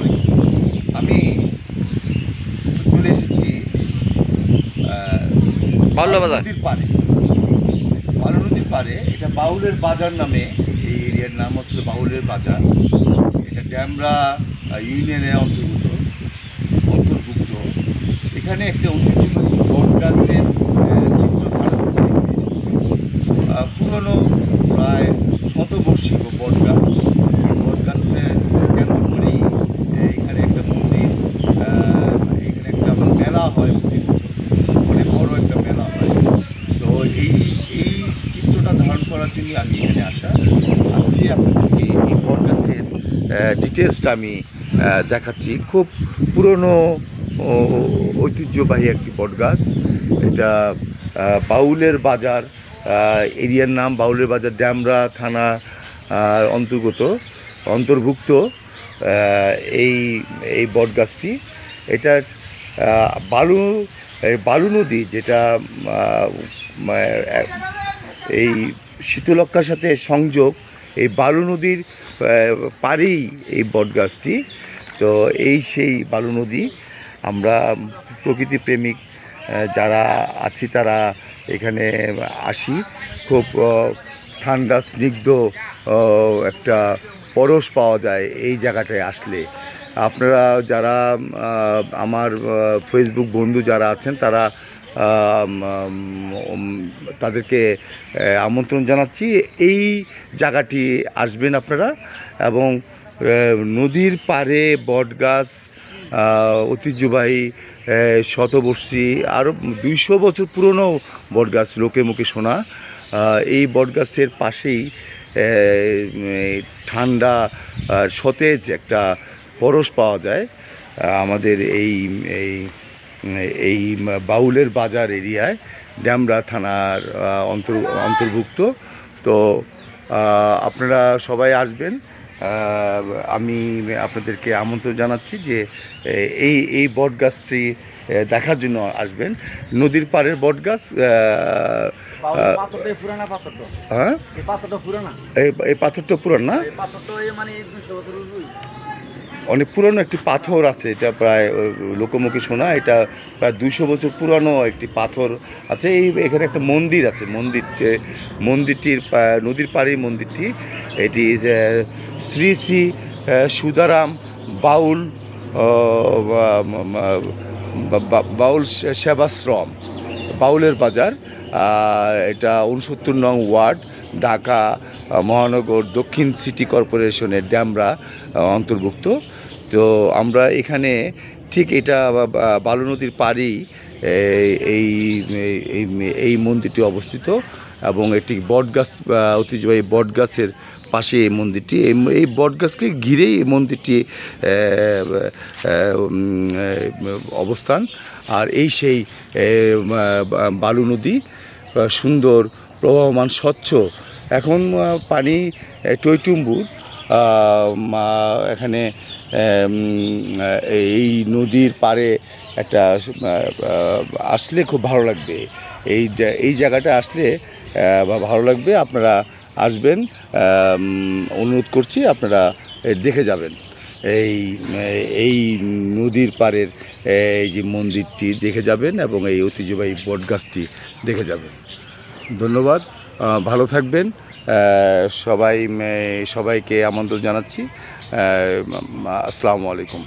আলাইকুম। আমি চলে এসেছি বাউল বালু বাজার। নদীর পাড়ে। বালু নদীর পাড়ে এটা বাউলের বাজার নামে, এই এরিয়ার নাম হচ্ছে বাউলের বাজার। এটা ড্যামরা ইউনিয়নের অন্তর্ভুক্ত। এখানে একটা ঐতিহ্যবাহী বট গাছের চিত্র ধারণ করে পুরনো প্রায় শতবর্ষী বট গাছ। বট গাছটা কেন্দ্র করেই এখানে একটা মন্দির, এখানে একটা আবার মেলা হয় প্রতি বছর, অনেক বড় একটা মেলা হয়। তো এই এই চিত্রটা ধারণ করার জন্য আমি এখানে আসা। আজকে আপনাদেরকে এই বট গাছের ডিটেলসটা আমি দেখাচ্ছি। খুব পুরনো ঐতিহ্যবাহী একটি বট গাছ। এটা বাউলের বাজার, এরিয়ার নাম বাউলের বাজার, ড্যামরা থানা অন্তর্ভুক্ত এই এই বট গাছটি। এটা বালু বালু নদী, যেটা এই শীতলক্ষার সাথে সংযোগ, এই বালু নদীর পাড়েই এই বট গাছটি। তো এই সেই বালু নদী। আমরা প্রকৃতি প্রেমিক যারা আছি তারা এখানে আসি। খুব ঠান্ডা স্নিগ্ধ একটা পরশ পাওয়া যায় এই জায়গাটায় আসলে। আপনারা যারা আমার ফেসবুক বন্ধু যারা আছেন তারা তাদেরকে আমন্ত্রণ জানাচ্ছি এই জায়গাটি আসবেন আপনারা। এবং নদীর পাড়ে বটগাছ, ঐতিহ্যবাহী শতবর্ষী, আরও 200 বছর পুরনো বটগাছ লোকে মুখে শোনা। এই বটগাছের পাশেই ঠান্ডা সতেজ একটা পরশ পাওয়া যায় আমাদের এই এই এই বাউলের বাজার এরিয়ায়, ড্যামরা থানার অন্তর্ভুক্ত। তো আপনারা সবাই আসবেন। আমি আপনাদেরকে আমন্ত্রণ জানাচ্ছি যে এই এই বট গাছটি দেখার জন্য আসবেন। নদীর পাড়ের বট গাছ। হ্যাঁ, এই পাথরটা পুরান না, অনেক পুরানো একটি পাথর আছে। এটা প্রায় লোকমুখে শোনা, এটা প্রায় 200 বছর পুরানো একটি পাথর আছে। এখানে একটা মন্দির আছে। মন্দিরটির নদীর পাড়ে মন্দিরটি। এটি শ্রী শ্রী সুদারাম বাউল বাউল সেবাশ্রম, বাউলের বাজার। এটা 69 নং ওয়ার্ড, ঢাকা মহানগর দক্ষিণ সিটি কর্পোরেশনের ড্যামরা অন্তর্ভুক্ত। তো আমরা এখানে ঠিক এটা বালু নদীর পাড়েই এই এই এই মন্দিরটি অবস্থিত। এবং একটি বটগাছ, ঐতিহ্যবাহী বটগাছের পাশে এই মন্দিরটি। এই বটগাছকে ঘিরেই এই মন্দিরটি অবস্থান। আর এই সেই বালু নদী, সুন্দর প্রবাহমান স্বচ্ছ। এখন পানি টইটুম্বুর। এখানে এই নদীর পাড়ে একটা আসলে খুব ভালো লাগবে। এই জায়গাটা আসলে ভালো লাগবে। আপনারা আসবেন, অনুরোধ করছি, আপনারা দেখে যাবেন। এই এই নদীর পাড়ের এই যে মন্দিরটি দেখে যাবেন এবং এই ঐতিহ্যবাহী বটগাছটি দেখে যাবেন। ধন্যবাদ, ভালো থাকবেন। সবাইকে আমন্ত্রণ জানাচ্ছি। আসসালামু আলাইকুম।